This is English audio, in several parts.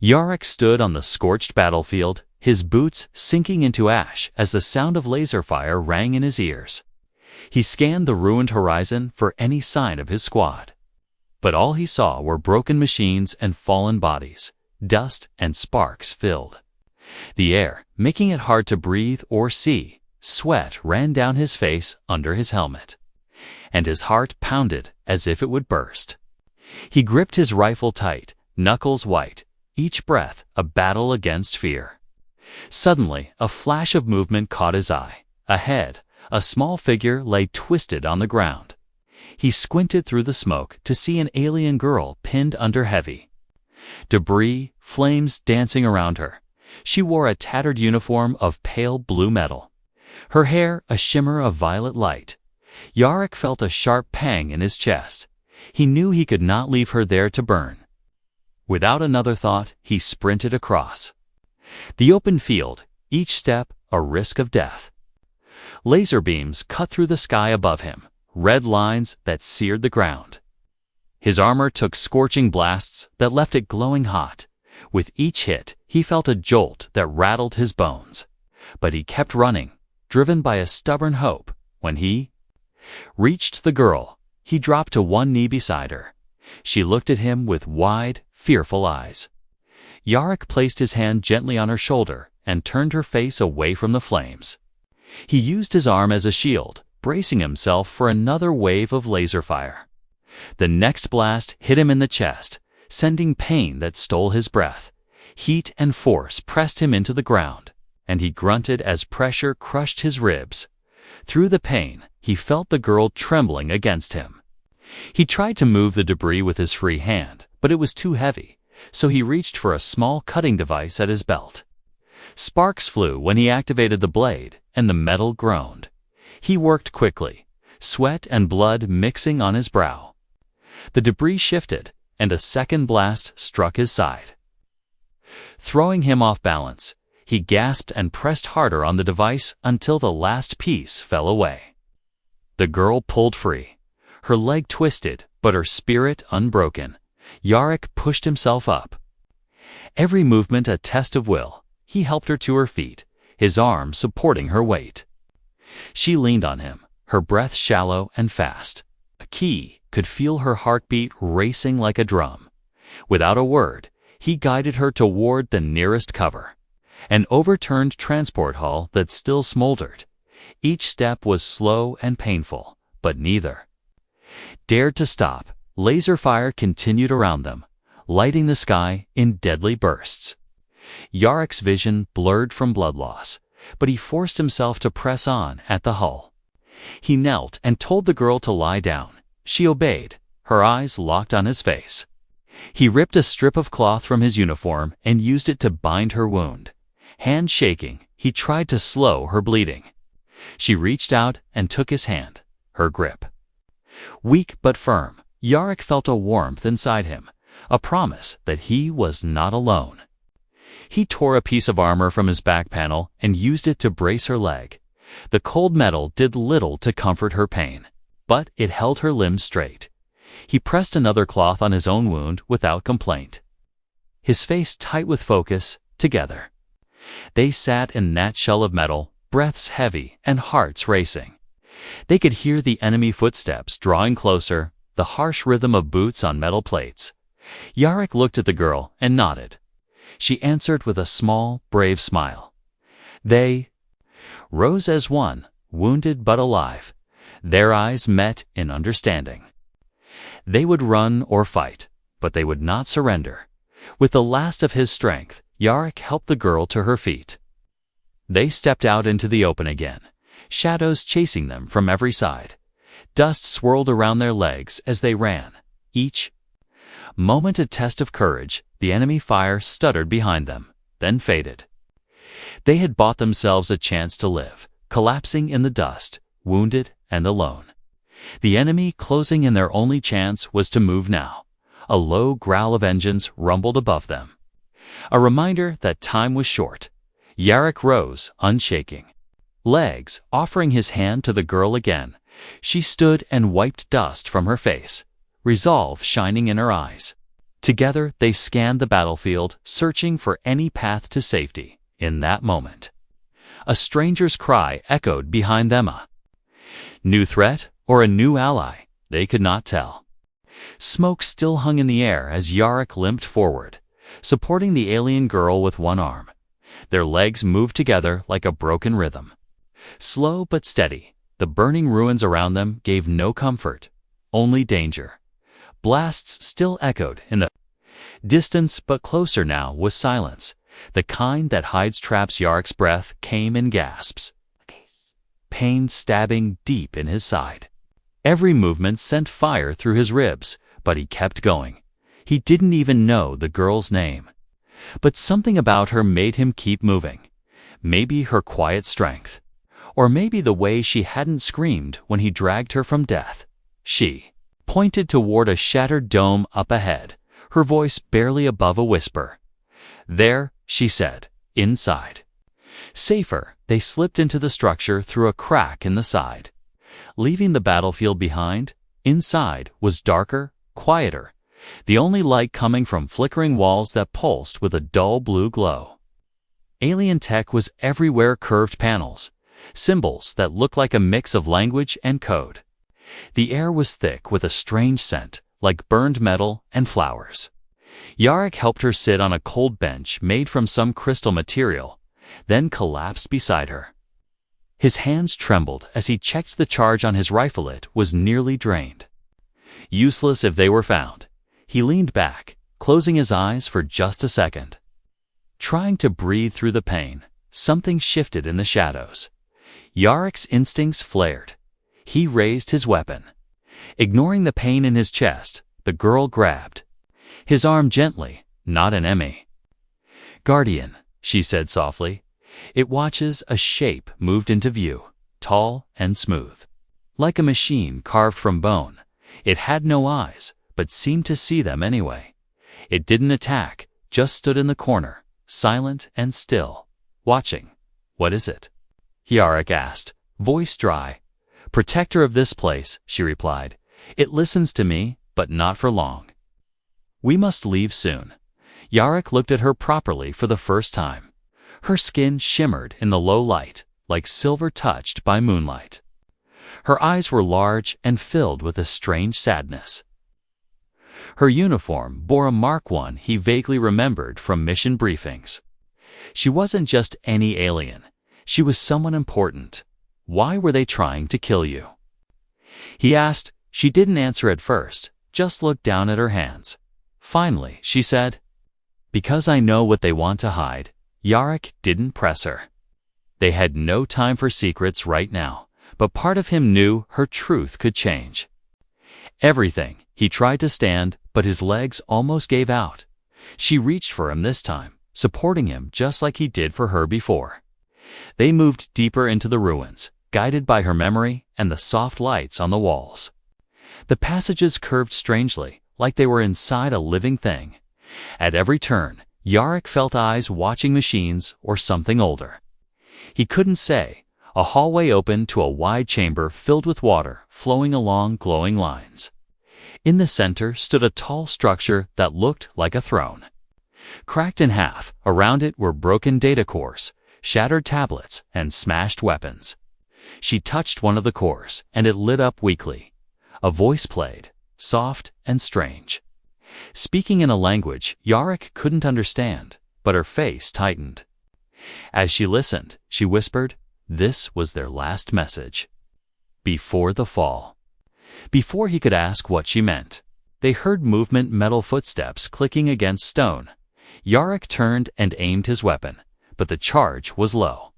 Yarek stood on the scorched battlefield, his boots sinking into ash as the sound of laser fire rang in his ears. He scanned the ruined horizon for any sign of his squad. But all he saw were broken machines and fallen bodies. Dust and sparks filled the air, making it hard to breathe or see. Sweat ran down his face under his helmet, and his heart pounded as if it would burst. He gripped his rifle tight, knuckles white, each breath a battle against fear. Suddenly, a flash of movement caught his eye. Ahead, a small figure lay twisted on the ground. He squinted through the smoke to see an alien girl pinned under heavy debris, flames dancing around her. She wore a tattered uniform of pale blue metal, her hair a shimmer of violet light. Yarek felt a sharp pang in his chest. He knew he could not leave her there to burn. Without another thought, he sprinted across the open field, each step a risk of death. Laser beams cut through the sky above him, red lines that seared the ground. His armor took scorching blasts that left it glowing hot. With each hit, he felt a jolt that rattled his bones. But he kept running, driven by a stubborn hope. When he reached the girl, he dropped to one knee beside her. She looked at him with wide, fearful eyes. Yarek placed his hand gently on her shoulder and turned her face away from the flames. He used his arm as a shield, bracing himself for another wave of laser fire. The next blast hit him in the chest, sending pain that stole his breath. Heat and force pressed him into the ground, and he grunted as pressure crushed his ribs. Through the pain, he felt the girl trembling against him. He tried to move the debris with his free hand, but it was too heavy, so he reached for a small cutting device at his belt. Sparks flew when he activated the blade, and the metal groaned. He worked quickly, sweat and blood mixing on his brow. The debris shifted, and a second blast struck his side. Throwing him off balance, he gasped and pressed harder on the device until the last piece fell away. The girl pulled free. Her leg twisted, but her spirit unbroken. Yarek pushed himself up. Every movement a test of will. He helped her to her feet, his arm supporting her weight. She leaned on him, her breath shallow and fast. He could feel her heartbeat racing like a drum. Without a word, he guided her toward the nearest cover, an overturned transport hull that still smoldered. Each step was slow and painful, but neither dared to stop. Laser fire continued around them, lighting the sky in deadly bursts. Yarek's vision blurred from blood loss, but he forced himself to press on at the hull. He knelt and told the girl to lie down. She obeyed, her eyes locked on his face. He ripped a strip of cloth from his uniform and used it to bind her wound. Hand shaking, he tried to slow her bleeding. She reached out and took his hand, her grip weak but firm. Yarek felt a warmth inside him, a promise that he was not alone. He tore a piece of armor from his back panel and used it to brace her leg. The cold metal did little to comfort her pain, but it held her limbs straight. He pressed another cloth on his own wound without complaint. His face tight with focus, together. They sat in that shell of metal, breaths heavy and hearts racing. They could hear the enemy footsteps drawing closer, the harsh rhythm of boots on metal plates. Yarek looked at the girl and nodded. She answered with a small, brave smile. They rose as one, wounded but alive. Their eyes met in understanding. They would run or fight, but they would not surrender. With the last of his strength, Yarek helped the girl to her feet. They stepped out into the open again, shadows chasing them from every side. Dust swirled around their legs as they ran, each moment a test of courage. The enemy fire stuttered behind them, then faded. They had bought themselves a chance to live, collapsing in the dust, wounded and alone. The enemy closing in. Their only chance was to move now. A low growl of engines rumbled above them, a reminder that time was short. Yarek rose, unshaking, legs offering his hand to the girl again. She stood and wiped dust from her face, resolve shining in her eyes. Together, they scanned the battlefield, searching for any path to safety. In that moment, a stranger's cry echoed behind them. A new threat or a new ally? They could not tell. Smoke still hung in the air as Yarrick limped forward, supporting the alien girl with one arm. Their legs moved together like a broken rhythm. Slow but steady, the burning ruins around them gave no comfort, only danger. Blasts still echoed in the distance, but closer now was silence. The kind that hides traps. Yarrick's breath came in gasps, pain stabbing deep in his side. Every movement sent fire through his ribs, but he kept going. He didn't even know the girl's name. But something about her made him keep moving. Maybe her quiet strength. Or maybe the way she hadn't screamed when he dragged her from death. She pointed toward a shattered dome up ahead, her voice barely above a whisper. "There," she said, "inside." Safer, they slipped into the structure through a crack in the side. Leaving the battlefield behind, inside was darker, quieter, the only light coming from flickering walls that pulsed with a dull blue glow. Alien tech was everywhere, curved panels, symbols that looked like a mix of language and code. The air was thick with a strange scent, like burned metal and flowers. Yarrick helped her sit on a cold bench made from some crystal material, then collapsed beside her. His hands trembled as he checked the charge on his rifle. It was nearly drained. Useless if they were found. He leaned back, closing his eyes for just a second. Trying to breathe through the pain, something shifted in the shadows. Yarrick's instincts flared. He raised his weapon. Ignoring the pain in his chest, the girl grabbed his arm gently, not an enemy. "Guardian," she said softly. It watches a shape moved into view, tall and smooth. Like a machine carved from bone, it had no eyes, but seemed to see them anyway. It didn't attack, just stood in the corner, silent and still, watching. "What is it?" Yarrick asked, voice dry. "Protector of this place," she replied. "It listens to me, but not for long. We must leave soon." Yarrick looked at her properly for the first time. Her skin shimmered in the low light, like silver touched by moonlight. Her eyes were large and filled with a strange sadness. Her uniform bore a mark, one he vaguely remembered from mission briefings. She wasn't just any alien. She was someone important. "Why were they trying to kill you?" he asked. She didn't answer at first, just looked down at her hands. Finally, she said, "Because I know what they want to hide." Yarrick didn't press her. They had no time for secrets right now, but part of him knew her truth could change everything. He tried to stand, but his legs almost gave out. She reached for him this time, supporting him just like he did for her before. They moved deeper into the ruins, guided by her memory and the soft lights on the walls. The passages curved strangely, like they were inside a living thing. At every turn, Yarrick felt eyes watching machines or something older. He couldn't say. A hallway opened to a wide chamber filled with water flowing along glowing lines. In the center stood a tall structure that looked like a throne. Cracked in half, around it were broken data cores, shattered tablets, and smashed weapons. She touched one of the cores, and it lit up weakly. A voice played, soft and strange, speaking in a language Yarrick couldn't understand, but her face tightened. As she listened, she whispered, this was their last message. Before the fall. Before he could ask what she meant, they heard movement, metal footsteps clicking against stone. Yarrick turned and aimed his weapon, but the charge was low.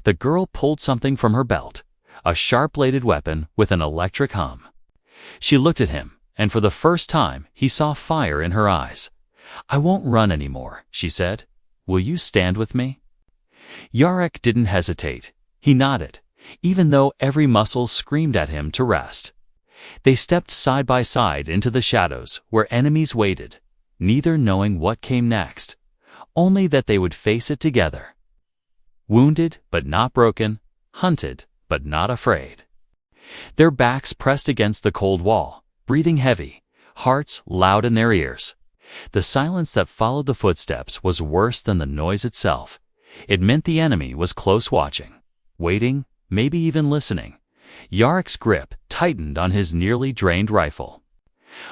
The girl pulled something from her belt, a sharp-bladed weapon with an electric hum. She looked at him, and for the first time he saw fire in her eyes. "I won't run anymore," she said. "Will you stand with me?" Yarrick didn't hesitate. He nodded, even though every muscle screamed at him to rest. They stepped side by side into the shadows where enemies waited, neither knowing what came next, only that they would face it together. Wounded but not broken, hunted but not afraid. Their backs pressed against the cold wall, breathing heavy, hearts loud in their ears. The silence that followed the footsteps was worse than the noise itself. It meant the enemy was close watching, waiting, maybe even listening. Yarek's grip tightened on his nearly drained rifle,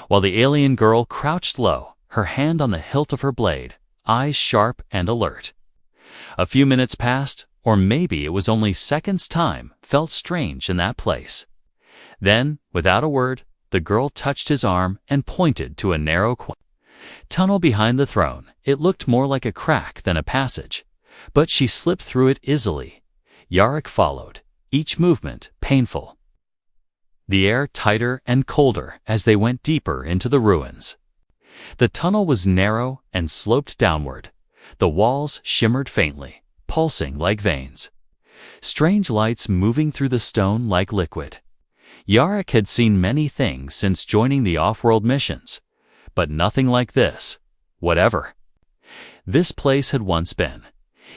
while the alien girl crouched low, her hand on the hilt of her blade, eyes sharp and alert. A few minutes passed, or maybe it was only seconds. Time felt strange in that place. Then, without a word, the girl touched his arm and pointed to a narrow tunnel behind the throne. It looked more like a crack than a passage, but she slipped through it easily. Yarek followed, each movement painful. The air tighter and colder as they went deeper into the ruins. The tunnel was narrow and sloped downward. The walls shimmered faintly, pulsing like veins. Strange lights moving through the stone like liquid. Yarek had seen many things since joining the off-world missions, but nothing like this. Whatever this place had once been.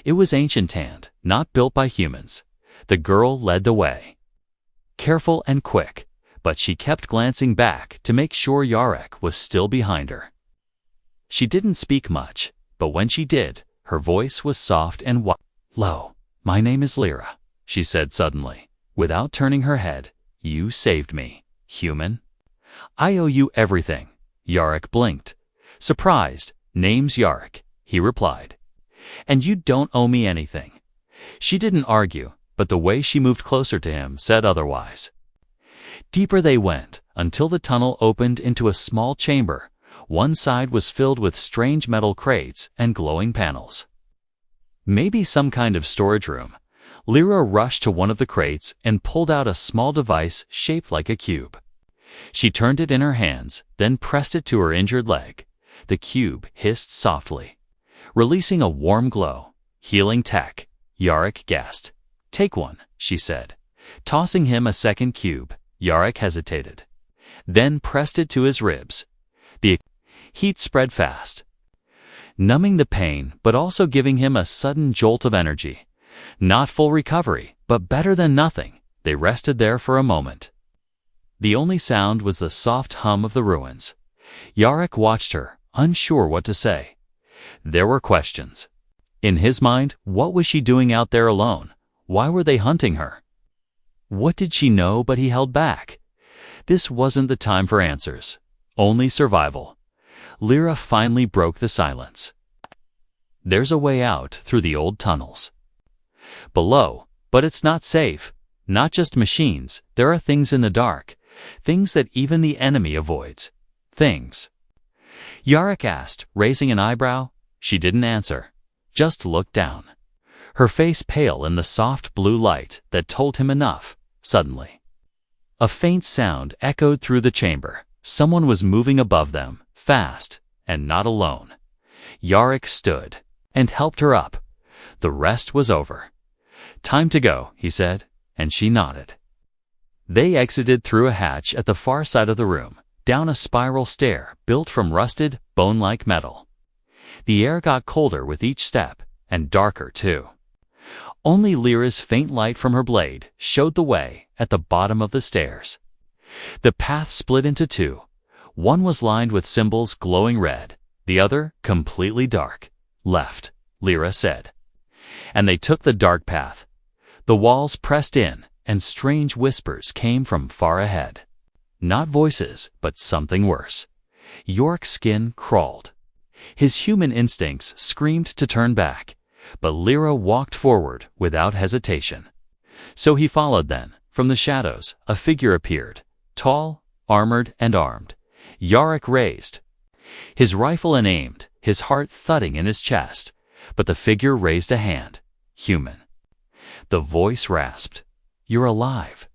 It was ancient and not built by humans. The girl led the way, careful and quick, but she kept glancing back to make sure Yarek was still behind her. She didn't speak much, but when she did, her voice was soft and low. "My name is Lyra," she said suddenly, without turning her head. "You saved me, human. I owe you everything." Yarek blinked. Surprised. "Name's Yarek," he replied. "And you don't owe me anything." She didn't argue, but the way she moved closer to him said otherwise. Deeper they went, until the tunnel opened into a small chamber. One side was filled with strange metal crates and glowing panels. Maybe some kind of storage room. Lyra rushed to one of the crates and pulled out a small device shaped like a cube. She turned it in her hands, then pressed it to her injured leg. The cube hissed softly, releasing a warm glow. "Healing tech," Yarek guessed. "Take one," she said, tossing him a second cube. Yarek hesitated, then pressed it to his ribs. The heat spread fast, numbing the pain but also giving him a sudden jolt of energy. Not full recovery, but better than nothing. They rested there for a moment. The only sound was the soft hum of the ruins. Yarek watched her, unsure what to say. There were questions. In his mind, what was she doing out there alone? Why were they hunting her? What did she know but he held back? This wasn't the time for answers, only survival. Lyra finally broke the silence. "There's a way out through the old tunnels below, but it's not safe. Not just machines, there are things in the dark, things that even the enemy avoids." "Things?" Yarek asked, raising an eyebrow. She didn't answer, just looked down, her face pale in the soft blue light that told him enough. Suddenly, a faint sound echoed through the chamber. Someone was moving above them, fast, and not alone. Yarek stood and helped her up. The rest was over. "Time to go," he said, and she nodded. They exited through a hatch at the far side of the room, down a spiral stair built from rusted, bone-like metal. The air got colder with each step, and darker too. Only Lyra's faint light from her blade showed the way at the bottom of the stairs. The path split into two. One was lined with symbols glowing red, the other completely dark. "Left," Lyra said. And they took the dark path. The walls pressed in, and strange whispers came from far ahead. Not voices, but something worse. Yarek's skin crawled. His human instincts screamed to turn back, but Lyra walked forward without hesitation. So he followed then. From the shadows, a figure appeared, tall, armored, and armed. Yarek raised his rifle and aimed, his heart thudding in his chest, but the figure raised a hand. "Human." The voice rasped, "You're alive."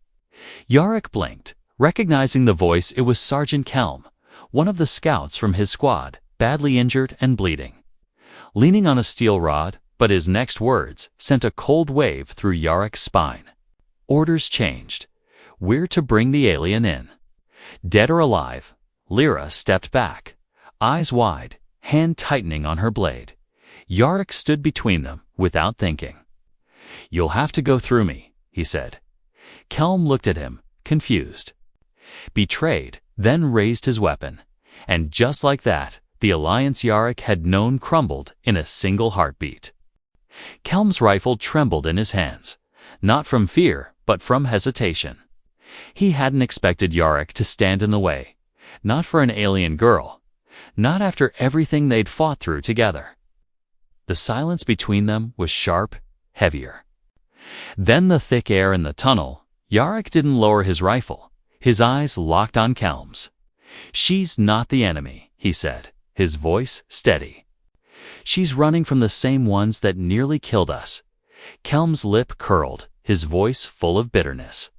Yarek blinked, recognizing the voice. It was Sergeant Kelm, one of the scouts from his squad, badly injured and bleeding, leaning on a steel rod, but his next words sent a cold wave through Yarek's spine. "Orders changed. We're to bring the alien in. Dead or alive." Lyra stepped back, eyes wide, hand tightening on her blade. Yarek stood between them without thinking. "You'll have to go through me," he said. Kelm looked at him, confused, betrayed, then raised his weapon. And just like that, The alliance Yarrick had known crumbled in a single heartbeat. Kelm's rifle trembled in his hands, not from fear, but from hesitation. He hadn't expected Yarrick to stand in the way, not for an alien girl, not after everything they'd fought through together. The silence between them was sharp, heavier. Then the thick air in the tunnel. Yarrick didn't lower his rifle. His eyes locked on Kelm's. "She's not the enemy," he said, his voice steady. "She's running from the same ones that nearly killed us." Kelm's lip curled, his voice full of bitterness.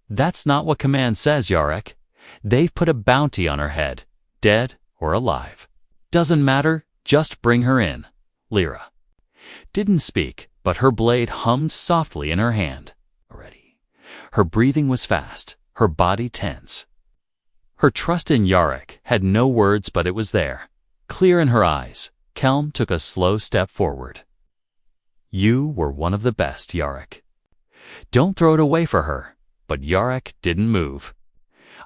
"That's not what command says, Yarrick. They've put a bounty on her head, dead or alive. Doesn't matter, just bring her in." Lyra didn't speak, but her blade hummed softly in her hand. Already. Her breathing was fast, her body tense. Her trust in Yarrick had no words, but it was there, clear in her eyes. Kelm took a slow step forward. "You were one of the best, Yarrick. Don't throw it away for her." But Yarrick didn't move.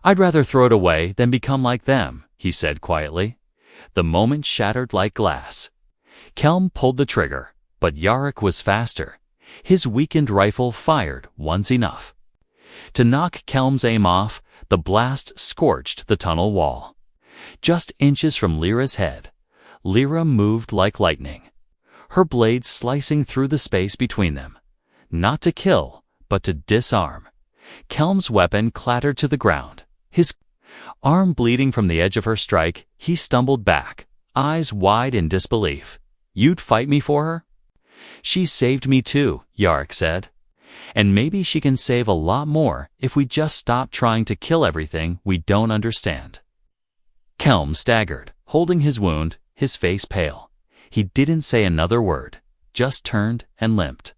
"I'd rather throw it away than become like them," he said quietly. The moment shattered like glass. Kelm pulled the trigger, but Yarrick was faster. His weakened rifle fired once enough. To knock Kelm's aim off, the blast scorched the tunnel wall. Just inches from Lyra's head, Lyra moved like lightning, her blade slicing through the space between them. Not to kill, but to disarm. Kelm's weapon clattered to the ground. His arm bleeding from the edge of her strike, he stumbled back, eyes wide in disbelief. "You'd fight me for her?" "She saved me too," Yarrick said. "And maybe she can save a lot more if we just stop trying to kill everything we don't understand." Kelm staggered, holding his wound, his face pale. He didn't say another word, just turned and limped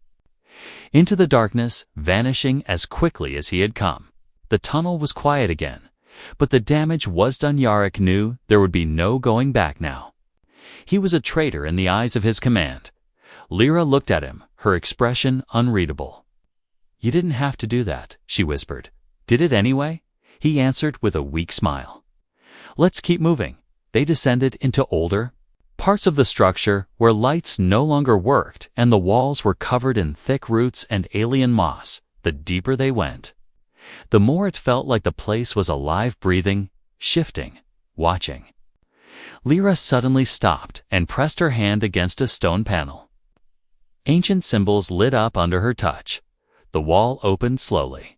into the darkness, vanishing as quickly as he had come. The tunnel was quiet again, but the damage was done. Yarrick knew there would be no going back now. He was a traitor in the eyes of his command. Lyra looked at him, her expression unreadable. "You didn't have to do that," she whispered. "Did it anyway?" He answered with a weak smile. "Let's keep moving." They descended into older parts of the structure where lights no longer worked and the walls were covered in thick roots and alien moss. The deeper they went, the more it felt like the place was alive, breathing, shifting, watching. Lyra suddenly stopped and pressed her hand against a stone panel. Ancient symbols lit up under her touch. The wall opened slowly,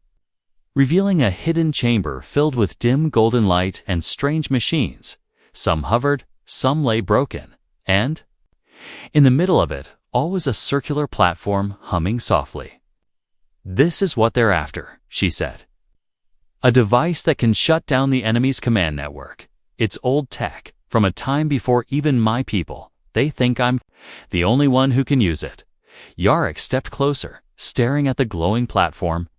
revealing a hidden chamber filled with dim golden light and strange machines. Some hovered, some lay broken, and in the middle of it all was a circular platform humming softly. "This is what they're after," she said. "A device that can shut down the enemy's command network. It's old tech, from a time before even my people. They think I'm the only one who can use it." Yarrick stepped closer, staring at the glowing platform.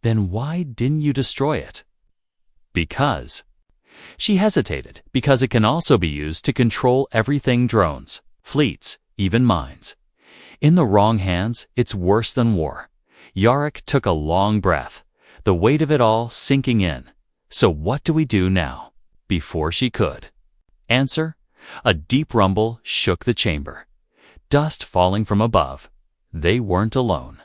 "Then why didn't you destroy it?" "Because." She hesitated. "Because it can also be used to control everything: drones, fleets, even mines. In the wrong hands, it's worse than war." Yarrick took a long breath, the weight of it all sinking in. "So what do we do now?" Before she could answer, a deep rumble shook the chamber. Dust falling from above. They weren't alone.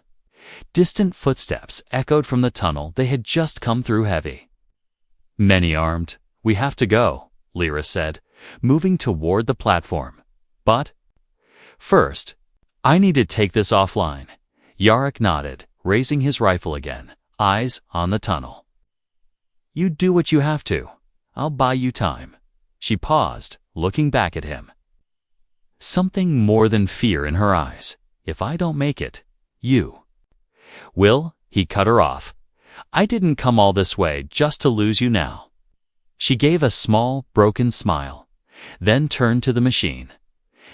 Distant footsteps echoed from the tunnel they had just come through, heavy. "Many armed. We have to go," Lyra said, moving toward the platform. "But first, I need to take this offline." Yarrick nodded, raising his rifle again, eyes on the tunnel. "You do what you have to. I'll buy you time." She paused, looking back at him. Something more than fear in her eyes. "If I don't make it, you will." He cut her off. "I didn't come all this way just to lose you now." She gave a small, broken smile, then turned to the machine.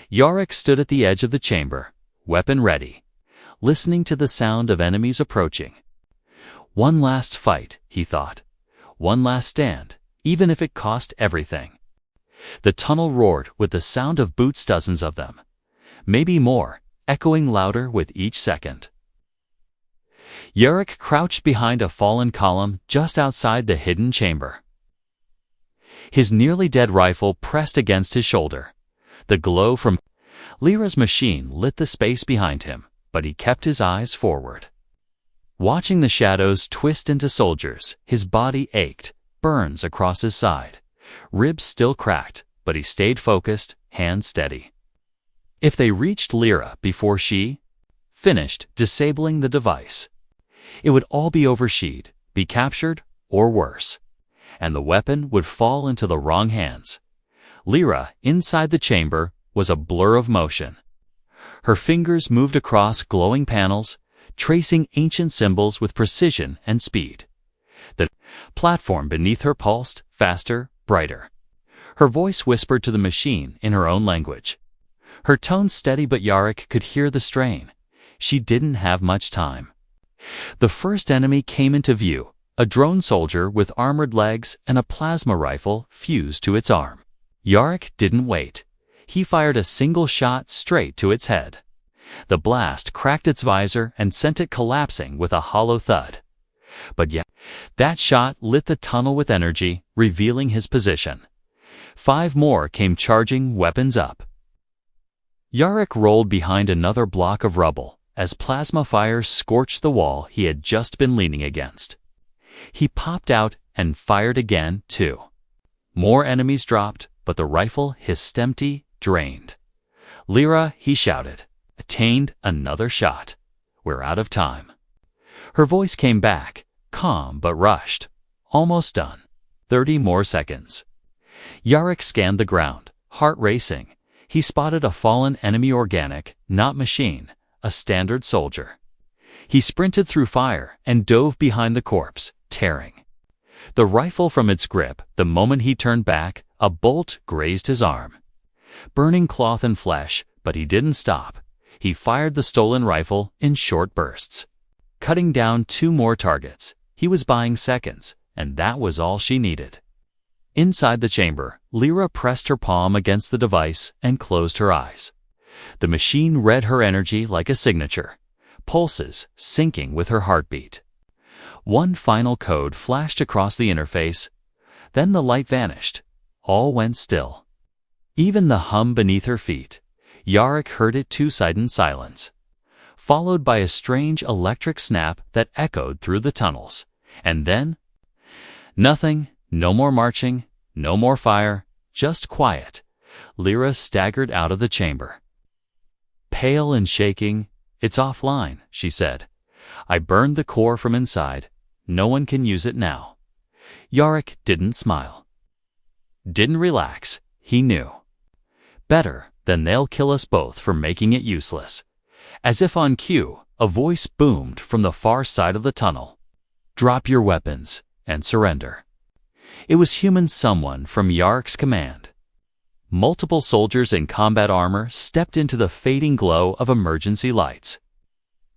Yarrick stood at the edge of the chamber, weapon ready, listening to the sound of enemies approaching. One last fight, he thought. One last stand, even if it cost everything. The tunnel roared with the sound of boots, dozens of them, maybe more, echoing louder with each second. Yarrick crouched behind a fallen column just outside the hidden chamber. His nearly dead rifle pressed against his shoulder. The glow from Lyra's machine lit the space behind him, but he kept his eyes forward. Watching the shadows twist into soldiers, his body ached, burns across his side. Ribs still cracked, but he stayed focused, hands steady. If they reached Lyra before she finished disabling the device, it would all be over. She'd be captured, or worse, and the weapon would fall into the wrong hands. Lyra, inside the chamber, was a blur of motion. Her fingers moved across glowing panels, tracing ancient symbols with precision and speed. The platform beneath her pulsed, faster, brighter. Her voice whispered to the machine in her own language. Her tone steady, but Yarrick could hear the strain. She didn't have much time. The first enemy came into view, a drone soldier with armored legs and a plasma rifle fused to its arm. Yarrick didn't wait. He fired a single shot straight to its head. The blast cracked its visor and sent it collapsing with a hollow thud. But yet, that shot lit the tunnel with energy, revealing his position. 5 more came charging, weapons up. Yarrick rolled behind another block of rubble as plasma fire scorched the wall he had just been leaning against. He popped out and fired again, too. More enemies dropped, but the rifle hissed empty, drained. "Lyra," he shouted, "attained another shot. We're out of time." Her voice came back, calm but rushed. "Almost done. 30 more seconds." Yarrick scanned the ground, heart racing. He spotted a fallen enemy, organic, not machine, a standard soldier. He sprinted through fire and dove behind the corpse, tearing the rifle from its grip. The moment he turned back, a bolt grazed his arm. Burning cloth and flesh, but he didn't stop. He fired the stolen rifle in short bursts, cutting down 2 more targets. He was buying seconds, and that was all she needed. Inside the chamber, Lyra pressed her palm against the device and closed her eyes. The machine read her energy like a signature, pulses syncing with her heartbeat. One final code flashed across the interface. Then the light vanished. All went still. Even the hum beneath her feet. Yarrick heard it too, in silence, followed by a strange electric snap that echoed through the tunnels. And then, nothing. No more marching, no more fire, just quiet. Lyra staggered out of the chamber. Pale and shaking, "It's offline," she said. "I burned the core from inside. No one can use it now." Yarrick didn't smile. Didn't relax. He knew. "Better, then they'll kill us both for making it useless." As if on cue, a voice boomed from the far side of the tunnel. "Drop your weapons and surrender." It was human someone from Yarrick's command. Multiple soldiers in combat armor stepped into the fading glow of emergency lights.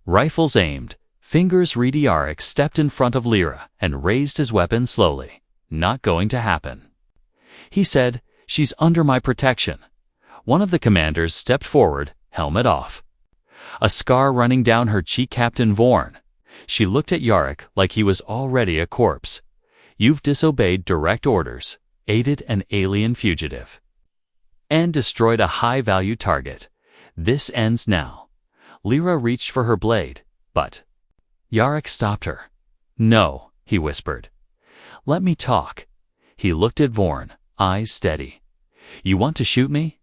Rifles aimed, fingers ready. Yarrick stepped in front of Lyra and raised his weapon slowly. "Not going to happen," he said. "She's under my protection." One of the commanders stepped forward, helmet off. A scar running down her cheek. "Captain Vorn." She looked at Yarrick like he was already a corpse. "You've disobeyed direct orders, aided an alien fugitive, and destroyed a high-value target. This ends now." Lyra reached for her blade, but Yarrick stopped her. "No," he whispered. "Let me talk." He looked at Vorn, eyes steady. "You want to shoot me?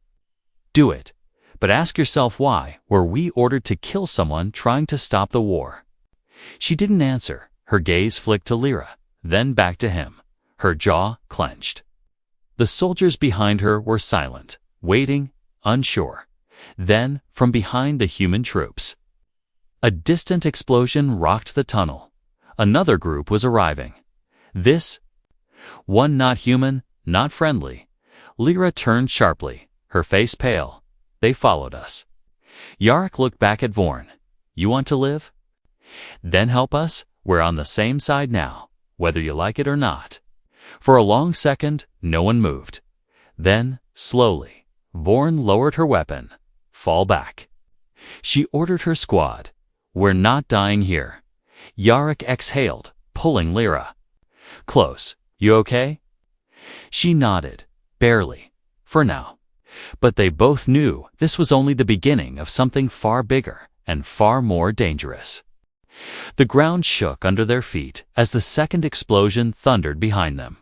Do it. But ask yourself, why were we ordered to kill someone trying to stop the war?" She didn't answer. Her gaze flicked to Lyra, then back to him, her jaw clenched. The soldiers behind her were silent, waiting, unsure. Then, from behind the human troops, a distant explosion rocked the tunnel. Another group was arriving. This one not human, not friendly. Lyra turned sharply, her face pale. "They followed us." Yarrick looked back at Vorn. "You want to live? Then help us. We're on the same side now, whether you like it or not." For a long second, no one moved. Then, slowly, Vorn lowered her weapon. "Fall back." She ordered her squad. "We're not dying here." Yarrick exhaled, pulling Lyra close. "You okay?" She nodded, barely, for now. But they both knew this was only the beginning of something far bigger and far more dangerous. The ground shook under their feet as the second explosion thundered behind them.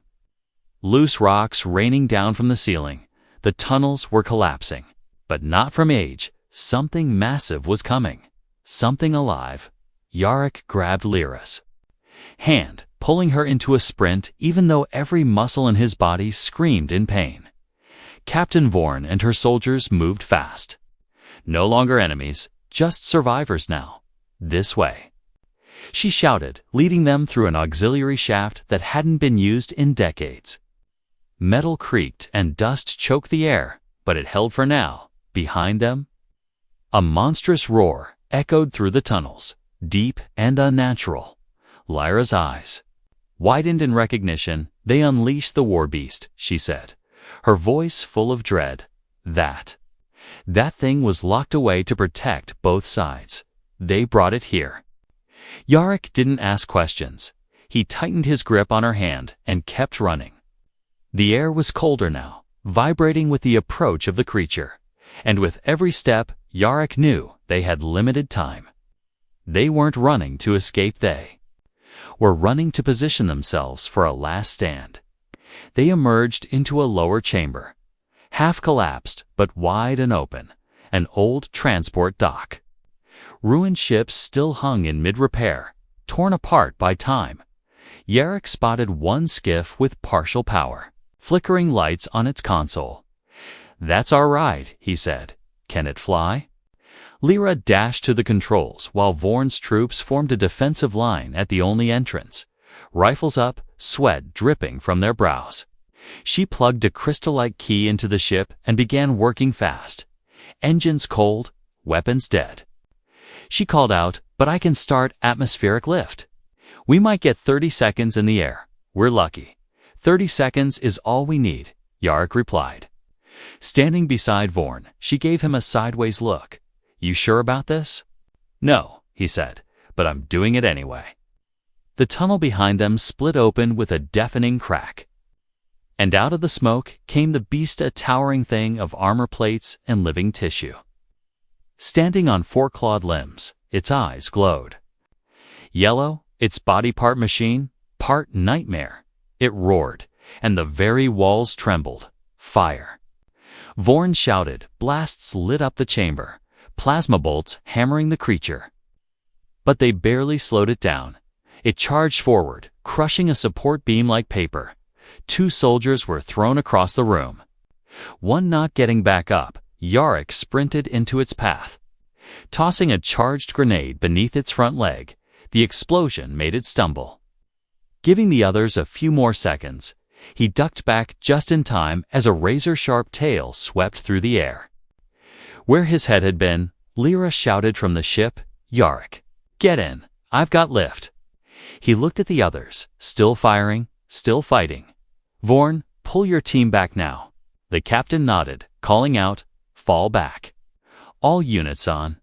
Loose rocks raining down from the ceiling, the tunnels were collapsing. But not from age. Something massive was coming. Something alive. Yarrick grabbed Lyra's hand, pulling her into a sprint even though every muscle in his body screamed in pain. Captain Vorn and her soldiers moved fast. No longer enemies, just survivors now. This way. She shouted, leading them through an auxiliary shaft that hadn't been used in decades. Metal creaked and dust choked the air, but it held for now. Behind them, a monstrous roar echoed through the tunnels, deep and unnatural. Lyra's eyes widened in recognition. They unleashed the war beast, she said, her voice full of dread. That thing was locked away to protect both sides. They brought it here. Yarrick didn't ask questions. He tightened his grip on her hand and kept running. The air was colder now, vibrating with the approach of the creature. And with every step, Yarrick knew they had limited time. They weren't running to escape, they were running to position themselves for a last stand. They emerged into a lower chamber, half collapsed but wide and open, an old transport dock. Ruined ships still hung in mid-repair, torn apart by time. Yarrick spotted one skiff with partial power, flickering lights on its console. "That's our ride," he said. "Can it fly?" Lyra dashed to the controls while Vorn's troops formed a defensive line at the only entrance, rifles up, sweat dripping from their brows. She plugged a crystal-like key into the ship and began working fast. Engines cold, weapons dead. She called out, "But I can start atmospheric lift. We might get 30 seconds in the air. We're lucky." 30 seconds is all we need," Yarrick replied. Standing beside Vorn, she gave him a sideways look. "You sure about this?" "No," he said, "but I'm doing it anyway." The tunnel behind them split open with a deafening crack. And out of the smoke came the beast, a towering thing of armor plates and living tissue. Standing on four-clawed limbs, its eyes glowed. Yellow, its body part machine, part nightmare. It roared, and the very walls trembled. Fire. Vorn shouted, blasts lit up the chamber, plasma bolts hammering the creature. But they barely slowed it down. It charged forward, crushing a support beam like paper. 2 soldiers were thrown across the room. One not getting back up, Yarrick sprinted into its path. Tossing a charged grenade beneath its front leg, the explosion made it stumble. Giving the others a few more seconds, he ducked back just in time as a razor-sharp tail swept through the air. Where his head had been, Lyra shouted from the ship, "Yarrick, get in, I've got lift." He looked at the others, still firing, still fighting. "Vorn, pull your team back now." The captain nodded, calling out, "Fall back. All units on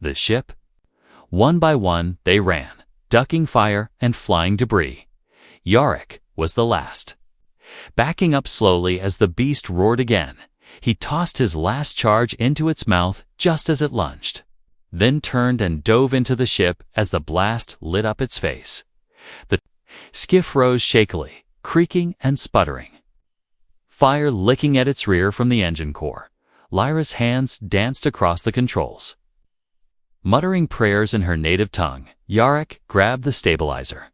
the ship." One by one, they ran, ducking fire and flying debris. Yarrick was the last. Backing up slowly as the beast roared again, he tossed his last charge into its mouth just as it lunged, then turned and dove into the ship as the blast lit up its face. The skiff rose shakily, creaking and sputtering. Fire licking at its rear from the engine core. Lyra's hands danced across the controls. Muttering prayers in her native tongue, Yarrick grabbed the stabilizer.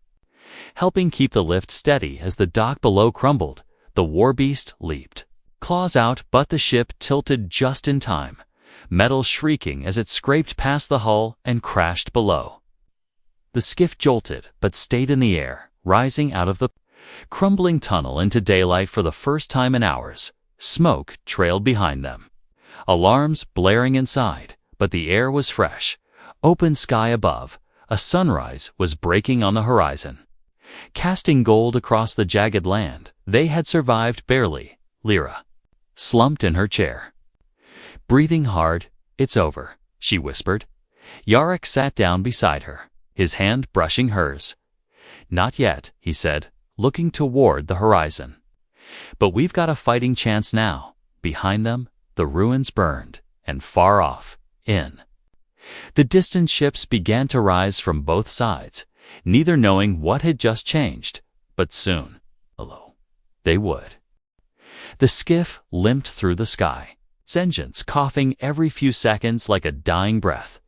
Helping keep the lift steady as the dock below crumbled, the war beast leaped. Claws out, but the ship tilted just in time, metal shrieking as it scraped past the hull and crashed below. The skiff jolted but stayed in the air, rising out of the crumbling tunnel into daylight for the first time in hours. Smoke trailed behind them. Alarms blaring inside, but the air was fresh. Open sky above, a sunrise was breaking on the horizon. Casting gold across the jagged land, they had survived barely. Lyra slumped in her chair. Breathing hard, "It's over," she whispered. Yarrick sat down beside her, his hand brushing hers. "Not yet," he said, looking toward the horizon. But we've got a fighting chance now. Behind them, the ruins burned, and far off, the distant ships began to rise from both sides, neither knowing what had just changed, but soon, they would. The skiff limped through the sky, its engines coughing every few seconds like a dying breath.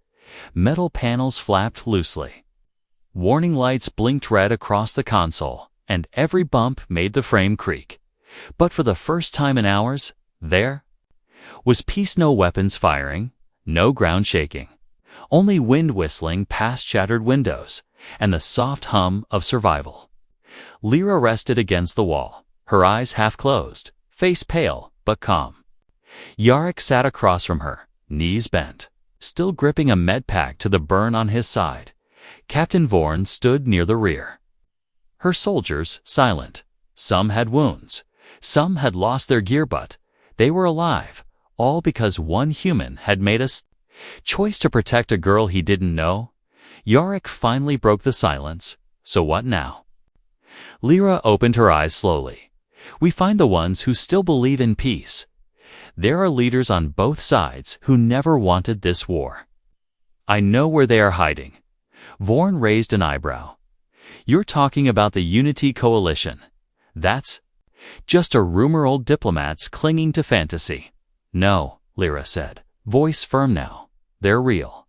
Metal panels flapped loosely. Warning lights blinked red across the console, and every bump made the frame creak. But for the first time in hours, there was peace. No weapons firing, no ground shaking. Only wind whistling past shattered windows, and the soft hum of survival. Lyra rested against the wall, her eyes half closed, face pale but calm. Yarrick sat across from her, knees bent, still gripping a med pack to the burn on his side. Captain Vorn stood near the rear. Her soldiers silent. Some had wounds, some had lost their gear, but they were alive, all because one human had made a choice to protect a girl he didn't know. Yarrick finally broke the silence. So what now? Lyra opened her eyes slowly. We find the ones who still believe in peace. There are leaders on both sides who never wanted this war. I know where they are hiding. Vorn raised an eyebrow. You're talking about the Unity Coalition. That's just a rumor, old diplomats clinging to fantasy. No, Lyra said, voice firm now. They're real.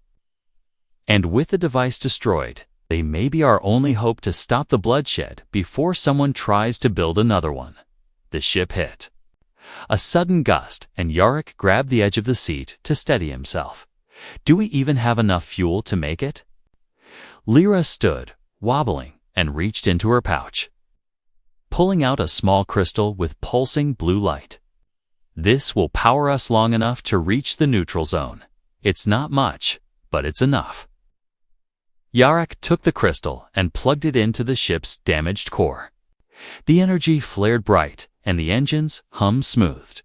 And with the device destroyed, they may be our only hope to stop the bloodshed before someone tries to build another one. The ship hit. A sudden gust, and Yarrick grabbed the edge of the seat to steady himself. Do we even have enough fuel to make it? Lyra stood, wobbling, and reached into her pouch, pulling out a small crystal with pulsing blue light. This will power us long enough to reach the neutral zone. It's not much, but it's enough. Yarrick took the crystal and plugged it into the ship's damaged core. The energy flared bright, and the engines hummed smoothed.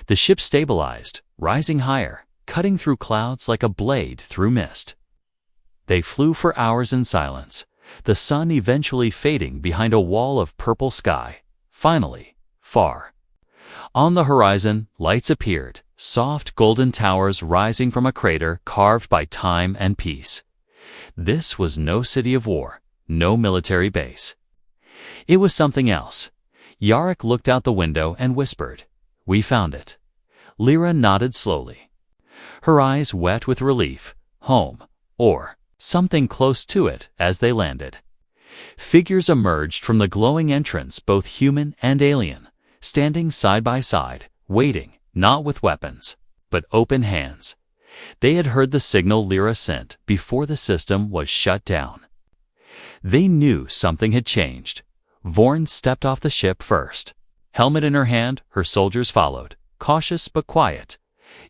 The ship stabilized, rising higher, cutting through clouds like a blade through mist. They flew for hours in silence, the sun eventually fading behind a wall of purple sky. Finally, far on the horizon, lights appeared, soft golden towers rising from a crater carved by time and peace. This was no city of war, no military base. It was something else. Yarrick looked out the window and whispered, "We found it." Lyra nodded slowly, her eyes wet with relief. Home, or something close to it. As they landed, figures emerged from the glowing entrance, both human and alien, standing side by side, waiting, not with weapons, but open hands. They had heard the signal Lyra sent before the system was shut down. They knew something had changed. Vorn stepped off the ship first. Helmet in her hand, her soldiers followed, cautious but quiet.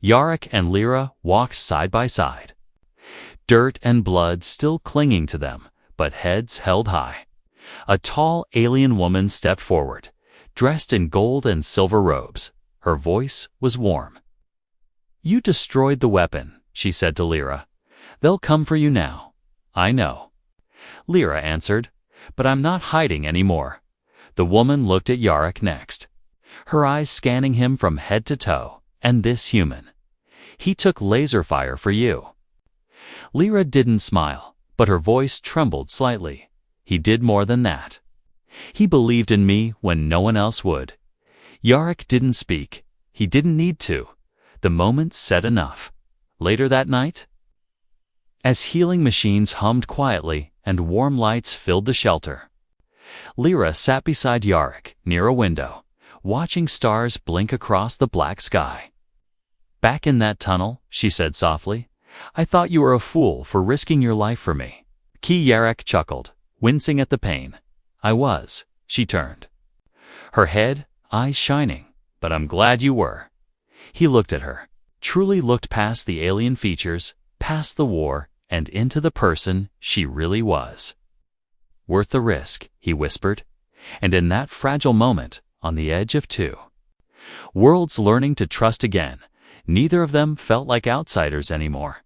Yarrick and Lyra walked side by side, dirt and blood still clinging to them, but heads held high. A tall alien woman stepped forward, dressed in gold and silver robes. Her voice was warm. "You destroyed the weapon," she said to Lyra. "They'll come for you now." "I know," Lyra answered, "but I'm not hiding anymore." The woman looked at Yarrick next, her eyes scanning him from head to toe. "And this human, he took laser fire for you." Lyra didn't smile, but her voice trembled slightly. "He did more than that. He believed in me when no one else would." Yarrick didn't speak. He didn't need to. The moment said enough. Later that night, as healing machines hummed quietly and warm lights filled the shelter, Lyra sat beside Yarrick near a window, watching stars blink across the black sky. "Back in that tunnel," she said softly, "I thought you were a fool for risking your life for me." Yarrick chuckled, wincing at the pain. "I was." She turned, her head, eyes shining. "But I'm glad you were." He looked at her, truly looked past the alien features, past the war, and into the person she really was. "Worth the risk," he whispered. And in that fragile moment, on the edge of two worlds learning to trust again, neither of them felt like outsiders anymore.